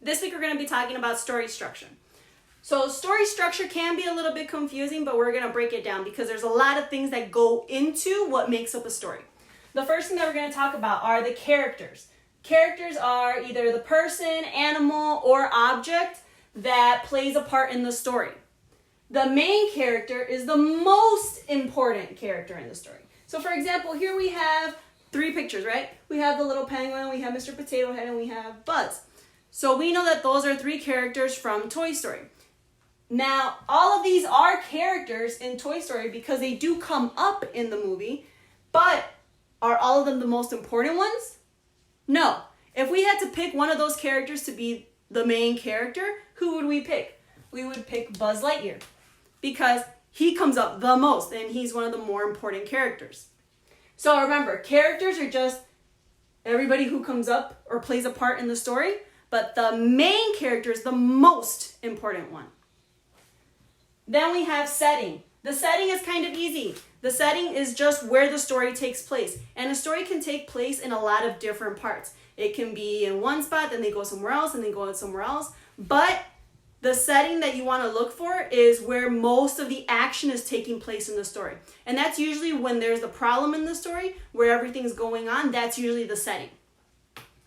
This week we're going to be talking about story structure. So story structure can be a little bit confusing, but we're going to break it down because there's a lot of things that go into what makes up a story. The first thing that we're going to talk about are the characters. Characters are either the person, animal, or object that plays a part in the story. The main character is the most important character in the story. So for example, here we have 3 pictures, right? We have the little penguin, we have Mr. Potato Head, and we have Buzz. So we know that those are 3 characters from Toy Story. Now, all of these are characters in Toy Story because they do come up in the movie, but are all of them the most important ones? No. If we had to pick one of those characters to be the main character, who would we pick? We would pick Buzz Lightyear because he comes up the most and he's one of the more important characters. So remember, characters are just everybody who comes up or plays a part in the story, but the main character is the most important one. Then we have setting. The setting is kind of easy. The setting is just where the story takes place. And a story can take place in a lot of different parts. It can be in one spot, then they go somewhere else, and they go somewhere else. But the setting that you want to look for is where most of the action is taking place in the story. And that's usually when there's a problem in the story, where everything's going on. That's usually the setting.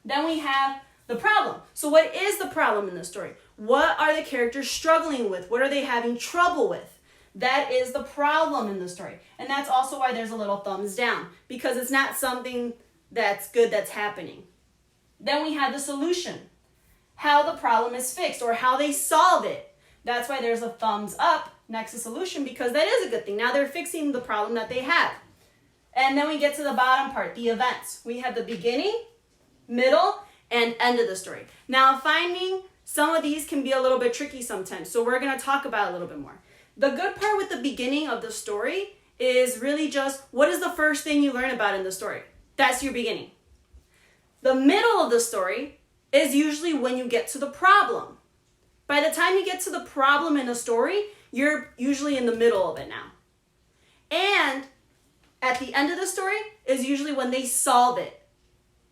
Then we have the problem. So what is the problem in the story? What are the characters struggling with? What are they having trouble with? That is the problem in the story. And that's also why there's a little thumbs down, because it's not something that's good that's happening. Then we have the solution, how the problem is fixed or how they solve it. That's why there's a thumbs up next to solution, because that is a good thing. Now they're fixing the problem that they have. And then we get to the bottom part, the events. We have the beginning, middle, and end of the story. Now finding some of these can be a little bit tricky sometimes, so we're going to talk about it a little bit more. The good part with the beginning of the story is really just what is the first thing you learn about in the story. That's your beginning. The middle of the story is usually when you get to the problem. By the time you get to the problem in a story, you're usually in the middle of it now. And at the end of the story is usually when they solve it.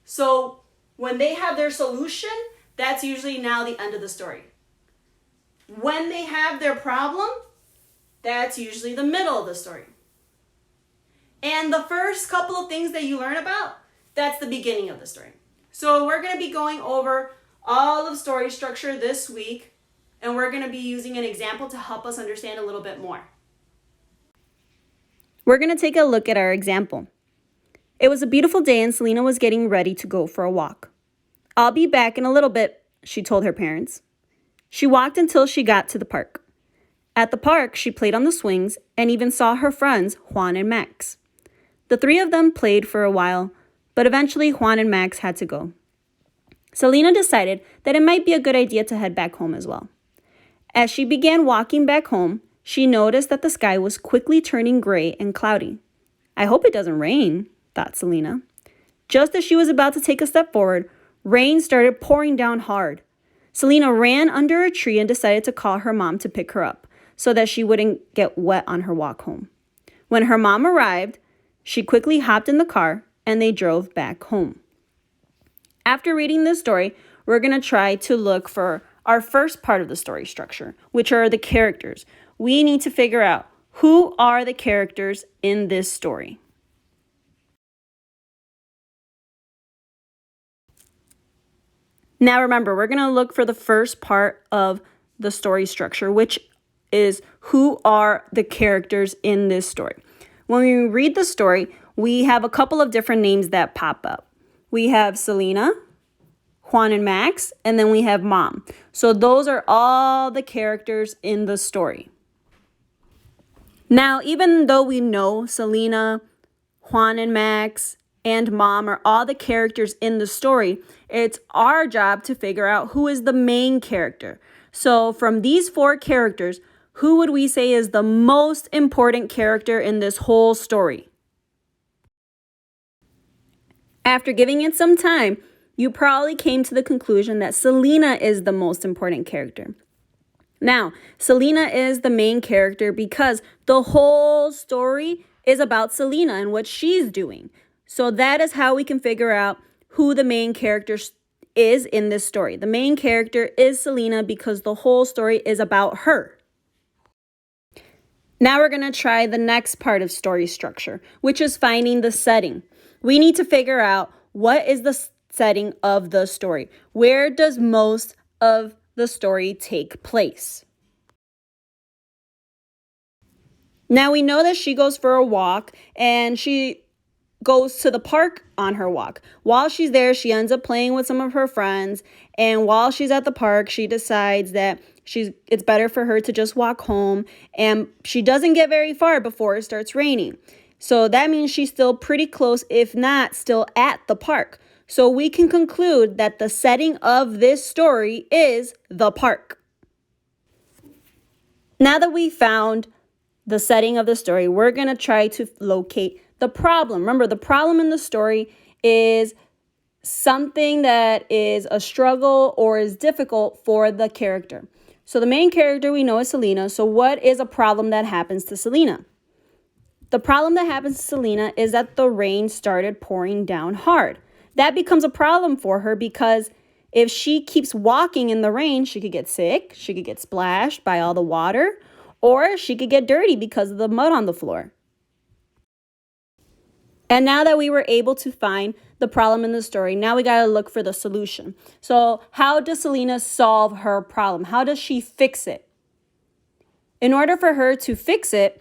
So when they have their solution, that's usually now the end of the story. When they have their problem, that's usually the middle of the story. And the first couple of things that you learn about, that's the beginning of the story. So we're going to be going over all of story structure this week, and we're going to be using an example to help us understand a little bit more. We're going to take a look at our example. It was a beautiful day and Selena was getting ready to go for a walk. "I'll be back in a little bit," she told her parents. She walked until she got to the park. At the park, she played on the swings and even saw her friends, Juan and Max. The 3 of them played for a while, but eventually Juan and Max had to go. Selena decided that it might be a good idea to head back home as well. As she began walking back home, she noticed that the sky was quickly turning gray and cloudy. "I hope it doesn't rain," thought Selena. Just as she was about to take a step forward, rain started pouring down hard. Selena ran under a tree and decided to call her mom to pick her up so that she wouldn't get wet on her walk home. When her mom arrived, she quickly hopped in the car and they drove back home. After reading this story, we're going to try to look for our first part of the story structure, which are the characters. We need to figure out who are the characters in this story. Now remember, we're going to look for the first part of the story structure, which is who are the characters in this story. When we read the story, we have a couple of different names that pop up. We have Selena, Juan and Max, and then we have Mom. So those are all the characters in the story. Now, even though we know Selena, Juan and Max, and Mom are all the characters in the story, it's our job to figure out who is the main character. So from these 4 characters, who would we say is the most important character in this whole story? After giving it some time, you probably came to the conclusion that Selena is the most important character. Now, Selena is the main character because the whole story is about Selena and what she's doing. So that is how we can figure out who the main character is in this story. The main character is Selena because the whole story is about her. Now we're going to try the next part of story structure, which is finding the setting. We need to figure out what is the setting of the story. Where does most of the story take place? Now we know that she goes for a walk and she goes to the park on her walk. While she's there, she ends up playing with some of her friends. And while she's at the park, she decides that it's better for her to just walk home. And she doesn't get very far before it starts raining. So that means she's still pretty close, if not still at the park. So we can conclude that the setting of this story is the park. Now that we found the setting of the story, we're going to try to locate the problem. Remember, the problem in the story is something that is a struggle or is difficult for the character. So the main character we know is Selena. So what is a problem that happens to Selena? The problem that happens to Selena is that the rain started pouring down hard. That becomes a problem for her because if she keeps walking in the rain, she could get sick, she could get splashed by all the water, or she could get dirty because of the mud on the floor. And now that we were able to find the problem in the story, now we got to look for the solution. So how does Selena solve her problem? How does she fix it? In order for her to fix it,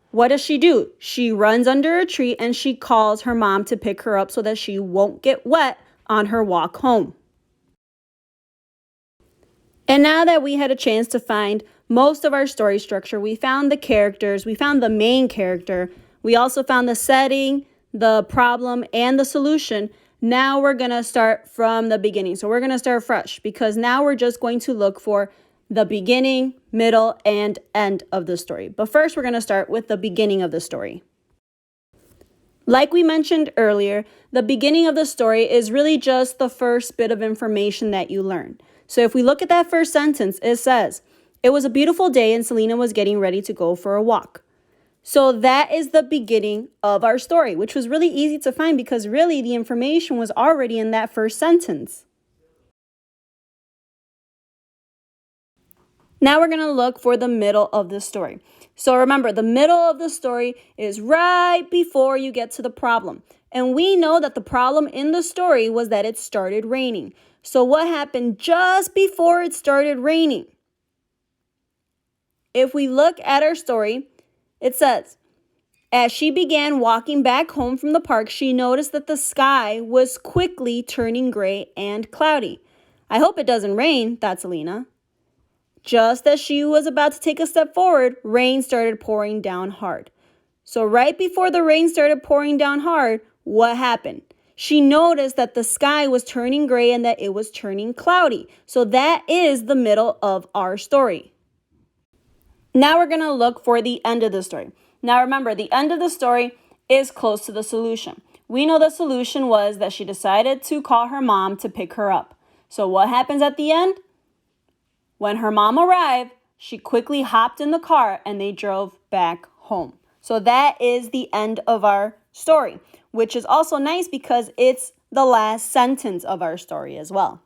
what does she do? She runs under a tree and she calls her mom to pick her up so that she won't get wet on her walk home. And now that we had a chance to find most of our story structure, we found the characters, we found the main character, we also found the setting, the problem, and the solution. Now we're going to start from the beginning. So we're going to start fresh because now we're just going to look for the beginning, middle, and end of the story. But first, we're going to start with the beginning of the story. Like we mentioned earlier, the beginning of the story is really just the first bit of information that you learn. So if we look at that first sentence, it says, "It was a beautiful day and Selena was getting ready to go for a walk." So that is the beginning of our story, which was really easy to find because really the information was already in that first sentence. Now we're going to look for the middle of the story. So remember, the middle of the story is right before you get to the problem. And we know that the problem in the story was that it started raining. So what happened just before it started raining? If we look at our story, it says, as she began walking back home from the park, she noticed that the sky was quickly turning gray and cloudy. I hope it doesn't rain, thought Selena. Just as she was about to take a step forward, rain started pouring down hard. So right before the rain started pouring down hard, what happened? She noticed that the sky was turning gray and that it was turning cloudy. So that is the middle of our story. Now we're going to look for the end of the story. Now remember, the end of the story is close to the solution. We know the solution was that she decided to call her mom to pick her up. So what happens at the end? When her mom arrived, she quickly hopped in the car and they drove back home. So that is the end of our story, which is also nice because it's the last sentence of our story as well.